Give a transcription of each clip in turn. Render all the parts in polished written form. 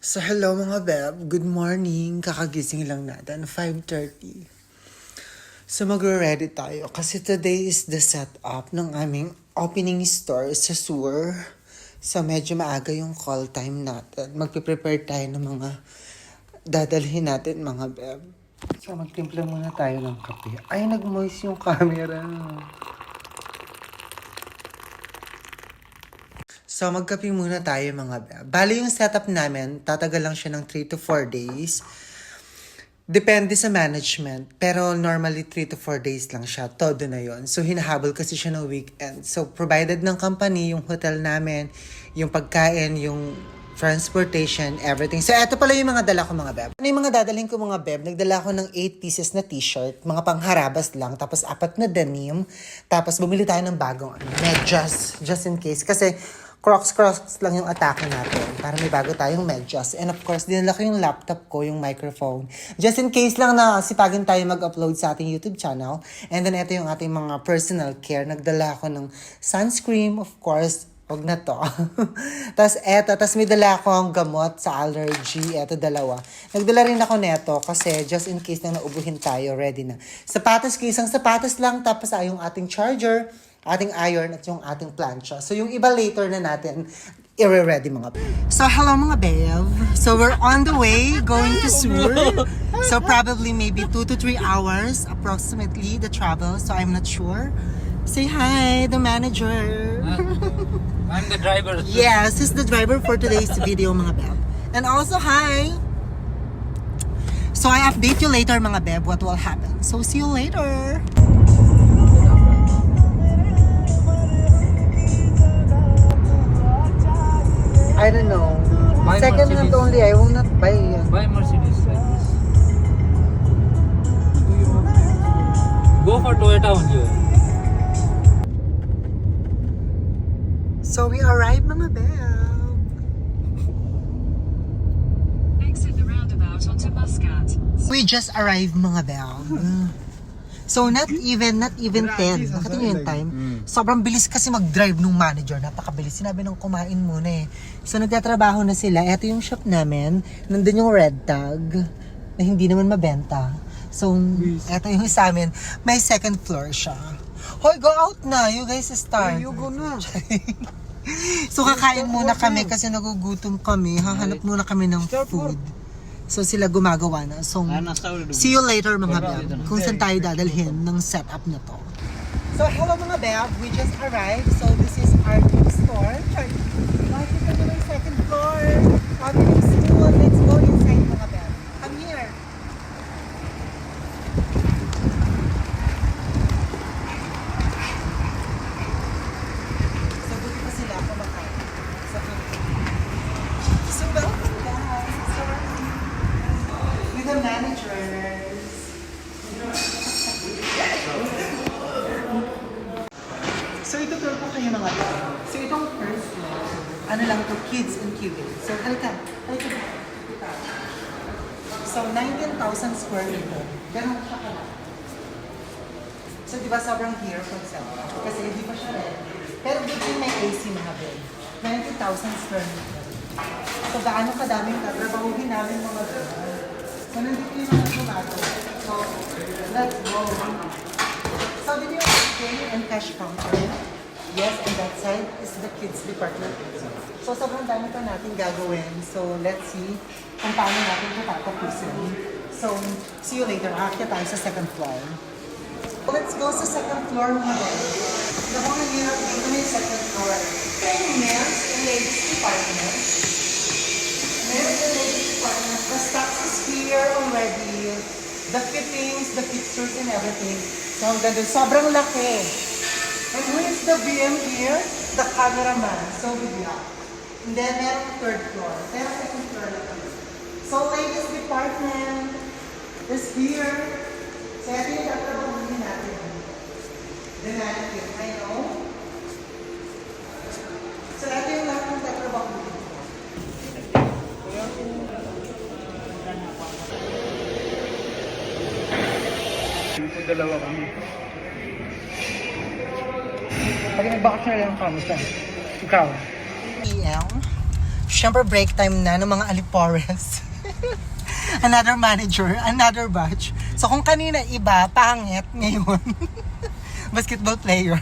So hello mga beb, good morning. Kakagising lang natin, 5:30. So magre-ready tayo kasi today is the setup ng aming opening store sa Sur. So medyo maaga yung call time natin. Magpe-prepare tayo ng mga dadalhin natin mga beb. So magtimpla muna tayo ng kape. Ay, nag-moist yung camera. So, magkape muna tayo mga beb. Bali yung setup namin, tatagal lang siya ng 3 to 4 days. Depende sa management. Pero normally 3 to 4 days lang siya. Todo na yon. So, hinahabol kasi siya ng weekend. So, provided ng company, yung hotel namin, yung pagkain, yung transportation, everything. So, eto pala yung mga dala ko mga beb. Ano yung mga dadalhin ko mga beb? Nagdala ko ng 8 pieces na t-shirt, mga pangharabas lang, tapos 4 na denim, tapos bumili tayo ng bagong medyas, just in case. Kasi, Crocs lang yung atake natin para may bago tayong medyas. And of course, dinala ko yung laptop ko, yung microphone. Just in case lang na sipagin tayo mag-upload sa ating YouTube channel. And then ito yung ating mga personal care. Nagdala ako ng sunscreen, of course. Wag na to. Tapos may dala akong gamot sa allergy. Eto, dalawa. Nagdala rin ako neto kasi just in case na naubuhin tayo, ready na. Sapatos ko, isang sapatos lang. Tapos yung ating charger, ating iron at yung ating plancha. So yung iba later na natin i-ready mga babe. So hello mga babe. So we're on the way going to Sur. So probably maybe 2 to 3 hours approximately the travel. So I'm not sure. Say hi, the manager. I'm the driver. Yes, he's the driver for today's video mga babe. And also hi. So I update you later mga babe what will happen. So see you later. I don't know. Buy Second hand Mercedes. only, I will not buy yan. Buy Mercedes like this. Go for Toyota only. So we arrived mga beb. Exit the roundabout onto Muscat. We just arrived mga beb. So not even 10. Nakita niyo yung time? Sobrang bilis kasi mag-drive nung manager. Napakabilis. Sinabi nung kumain muna eh. So nagtatrabaho na sila. Ito yung shop namin. Nandun yung red tag na hindi naman mabenta. So ito yung sa amin. May second floor siya. Hoy, go out na. You guys start. You go na. So kakain muna kami kasi nagugutom kami. Hahanap muna kami ng food. So sila gumagawa na. So see you later mga beb. Kung saan tayo dadalhin ng setup na to. So hello mga beb. We just arrived. So this is our new store. Makikita nyo yung second floor. Opening school. Let's go inside mga beb. Come here. So buti pa sila kumakain sa kanto. So welcome guys. So with the managers. So ito tour po kayo mga beb. So itong first floor, ano lang to, kids incubate. So halika. So 19,000 square meter. Ganun siya ka lang. So di ba sobrang here for example? Kasi hindi pa siya ready. Pero dito may AC mga bed. 90,000 square meter. So gaano kadaming tatrabahuhin namin mga bed. So nandito yung mga tomato. So let's go. So dito yung pay and cash counter. Yes, and that side is the kids department. So sobrang dami pa natin gagawin. So let's see kung paano natin ito tatapusin. So see you later. Akit tayo sa second floor. Let's go sa second floor mga bed. The mga hirap dito na yung second floor. Kaya yung men's and ladies department. Men's and ladies department. The stocks is here already. The fittings, the fixtures and everything. So ang ganda. Sobrang laki. And who is the BM here? The cameraman. So bigla. And then merong third floor. Pero second floor na kami. So ladies department is here. So ito yung tatrabahuhin natin. The mannequin. I know. So ito yung lahat ng tatrabahuhin ko. Dito dalawa kami. Pag nagbakasyon na lang kami siya. Ikaw. PM. Siyempre break time na ng mga alipores. Another manager, another batch. So kung kanina iba, pangit ngayon. Basketball player.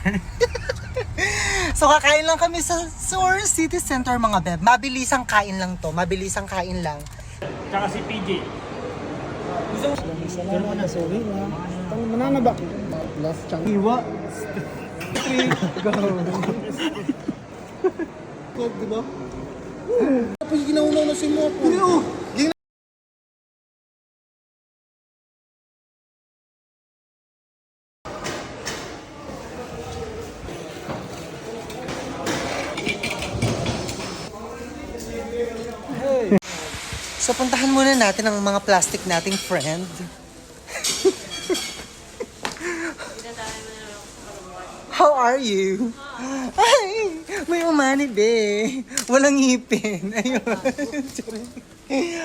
So kakain lang kami sa Seoul City Center mga beb. Mabilisang kain lang to, mabilisang kain lang. Tsaka si PJ. Iwa. Go. Diba? Tapos ginaunaw na si mo po. So puntahan muna natin ang mga plastic nating friend. How are you? Ay, may umani be. Walang ngipin. Ayun.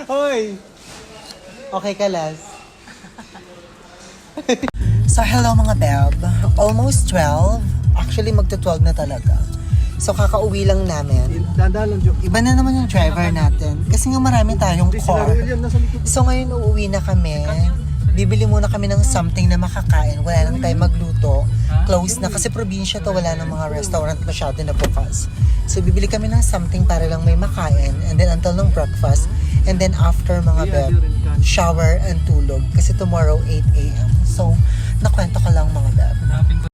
Hoy. Okay ka, Las? So hello mga beb. Almost 12. Actually magto-12 na talaga. So kakauwi lang namin. Dandalan, Joe. Iba na naman yung driver natin. Kasi nga marami tayong car. William, nasa likod. So ngayon uuwi na kami. Bibili muna kami ng something na makakain. Wala nang tayo magluto. Close na. Kasi probinsya to, wala nang mga restaurant masyado na bukas. So bibili kami ng something para lang may makain. And then until ng breakfast. And then after mga beb, shower and tulog. Kasi tomorrow 8 a.m. So nakwento ko lang mga beb. Hanapin ko